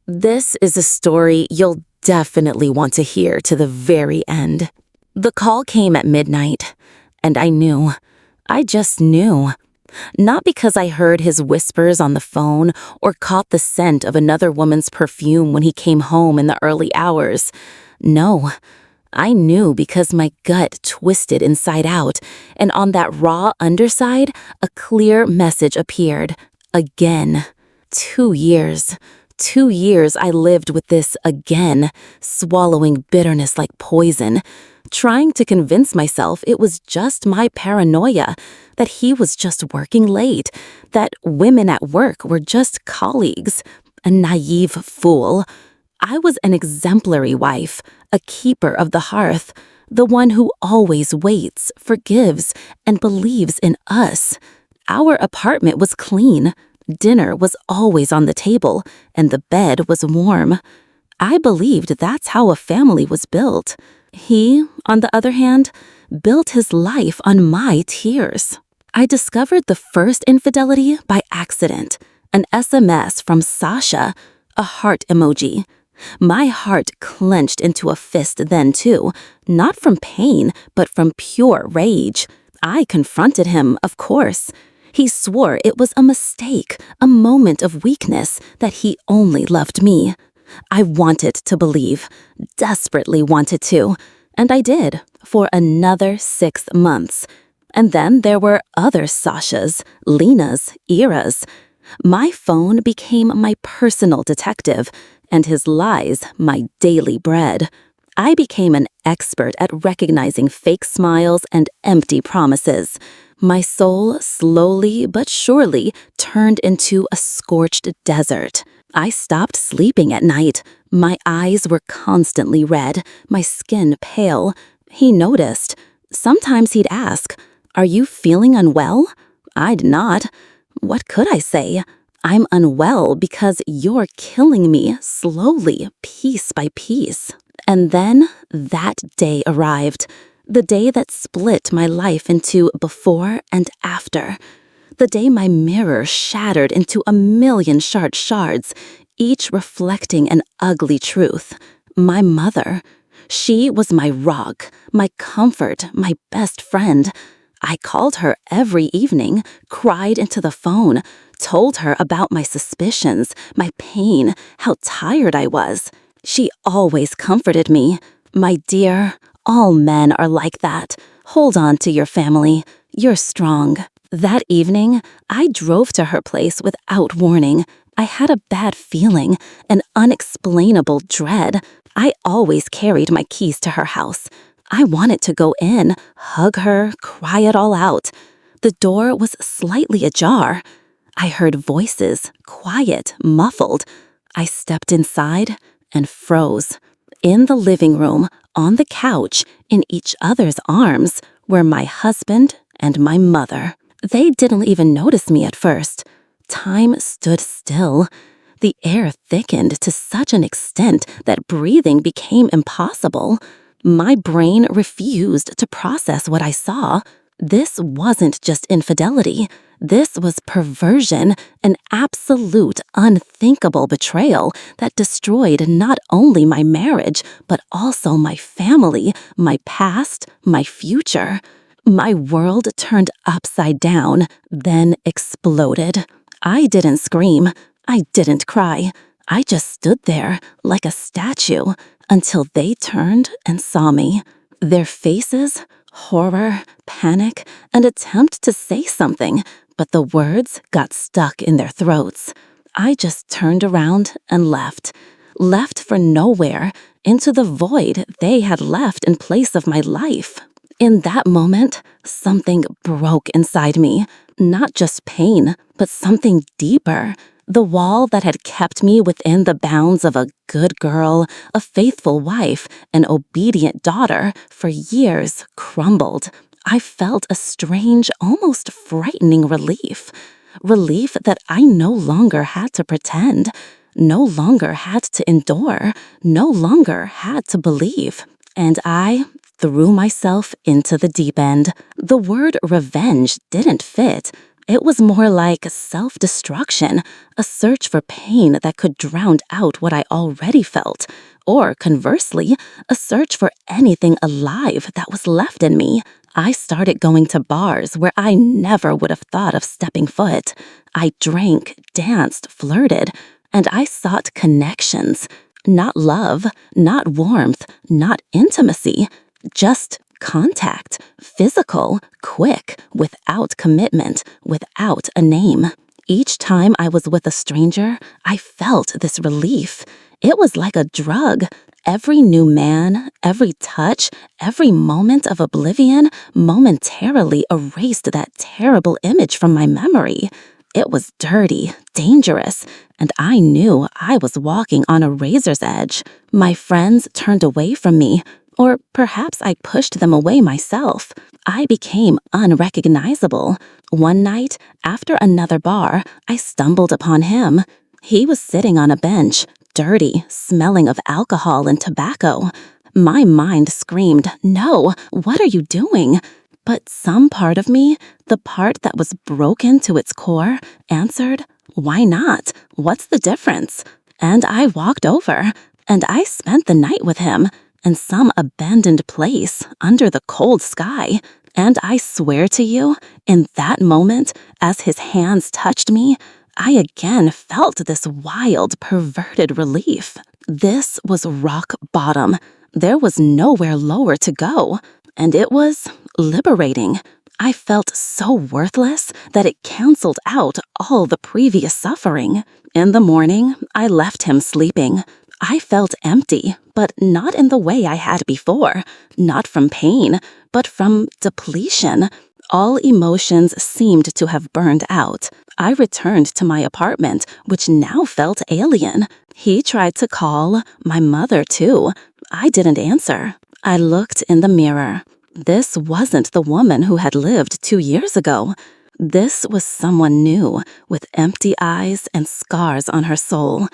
This is a story you'll definitely want to hear to the very end. The call came at midnight, and I knew. I just knew. Not because I heard his whispers on the phone or caught the scent of another woman's perfume when he came home in the early hours. No, I knew because my gut twisted inside out, and on that raw underside, a clear message appeared. Again. 2 years. 2 years I lived with this again, swallowing bitterness like poison, trying to convince myself it was just my paranoia, that he was just working late, that women at work were just colleagues. A naive fool. I was an exemplary wife, a keeper of the hearth, the one who always waits, forgives, and believes in us. Our apartment was clean. Dinner was always on the table, and the bed was warm. I believed that's how a family was built. He, on the other hand, built his life on my tears. I discovered the first infidelity by accident. An SMS from Sasha, a heart emoji. My heart clenched into a fist then too, not from pain, but from pure rage. I confronted him, of course. He swore it was a mistake, a moment of weakness, that he only loved me. I wanted to believe, desperately wanted to, and I did, for another 6 months. And then there were other Sashas, Lenas, Iras. My phone became my personal detective, and his lies my daily bread. I became an expert at recognizing fake smiles and empty promises. My soul slowly but surely turned into a scorched desert. I stopped sleeping at night. My eyes were constantly red, my skin pale. He noticed. Sometimes he'd ask, "Are you feeling unwell?" I'd nod. What could I say? I'm unwell because you're killing me slowly, piece by piece. And then that day arrived. The day that split my life into before and after. The day my mirror shattered into a million shards, each reflecting an ugly truth. My mother. She was my rock, my comfort, my best friend. I called her every evening, cried into the phone, told her about my suspicions, my pain, how tired I was. She always comforted me. My dear, all men are like that. Hold on to your family. You're strong. That evening, I drove to her place without warning. I had a bad feeling, an unexplainable dread. I always carried my keys to her house. I wanted to go in, hug her, cry it all out. The door was slightly ajar. I heard voices, quiet, muffled. I stepped inside and froze. In the living room, on the couch, in each other's arms, were my husband and my mother. They didn't even notice me at first. Time stood still. The air thickened to such an extent that breathing became impossible. My brain refused to process what I saw. This wasn't just infidelity. This was perversion, an absolute, unthinkable betrayal that destroyed not only my marriage, but also my family, my past, my future. My world turned upside down, then exploded. I didn't scream. I didn't cry. I just stood there, like a statue, until they turned and saw me. Their faces, horror, panic, an attempt to say something, but the words got stuck in their throats. I just turned around and left. Left for nowhere, into the void they had left in place of my life. In that moment, something broke inside me. Not just pain, but something deeper. The wall that had kept me within the bounds of a good girl, a faithful wife, an obedient daughter for years crumbled. I felt a strange, almost frightening relief. Relief that I no longer had to pretend, no longer had to endure, no longer had to believe. And I threw myself into the deep end. The word revenge didn't fit. It was more like self-destruction, a search for pain that could drown out what I already felt, or conversely, a search for anything alive that was left in me. I started going to bars where I never would have thought of stepping foot. I drank, danced, flirted, and I sought connections. Not love, not warmth, not intimacy, just contact, physical, quick, without commitment, without a name. Each time I was with a stranger, I felt this relief. It was like a drug. Every new man, every touch, every moment of oblivion momentarily erased that terrible image from my memory. It was dirty, dangerous, and I knew I was walking on a razor's edge. My friends turned away from me, or perhaps I pushed them away myself. I became unrecognizable. One night, after another bar, I stumbled upon him. He was sitting on a bench, dirty, smelling of alcohol and tobacco. My mind screamed, "No, what are you doing?" But some part of me, the part that was broken to its core, answered, "Why not? What's the difference?" And I walked over, and I spent the night with him in some abandoned place under the cold sky. And I swear to you, in that moment, as his hands touched me, I again felt this wild, perverted relief. This was rock bottom. There was nowhere lower to go, and it was liberating. I felt so worthless that it canceled out all the previous suffering. In the morning, I left him sleeping. I felt empty, but not in the way I had before. Not from pain, but from depletion. All emotions seemed to have burned out. I returned to my apartment, which now felt alien. He tried to call, my mother too. I didn't answer. I looked in the mirror. This wasn't the woman who had lived 2 years ago. This was someone new, with empty eyes and scars on her soul.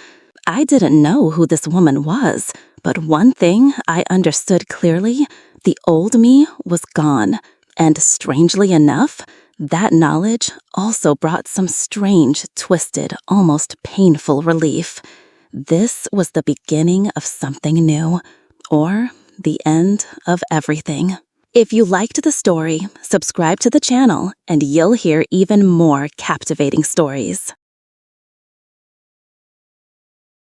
I didn't know who this woman was, but one thing I understood clearly: the old me was gone. And strangely enough, that knowledge also brought some strange, twisted, almost painful relief. This was the beginning of something new, or the end of everything. If you liked the story, subscribe to the channel and you'll hear even more captivating stories.